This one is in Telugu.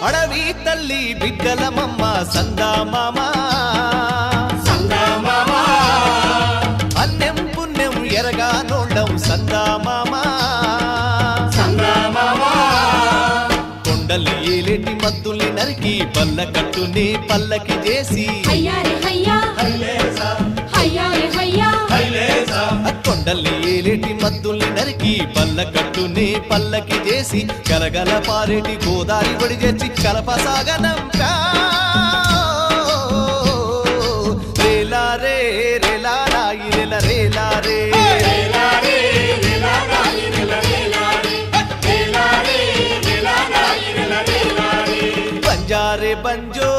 అడవి తల్లి బిడ్డలమమ్మ సందామామ అన్నెం పుణ్యం ఎరగా నోళ్ళం సందామామ కొండలు ఏలేటి మద్దుల్ని నరికి పల్ల కట్టుని పల్లకి చేసి కొండల్ని ఏలేటి మద్దుల్ని నరికి పల్ల కట్టుని పల్లకి చేసి కలగల పారేటి గోదారి ఒడి చేసి కలపసాగనంపా రేలారే రేలా రాయి రేల రేలారే బంజారే బంజో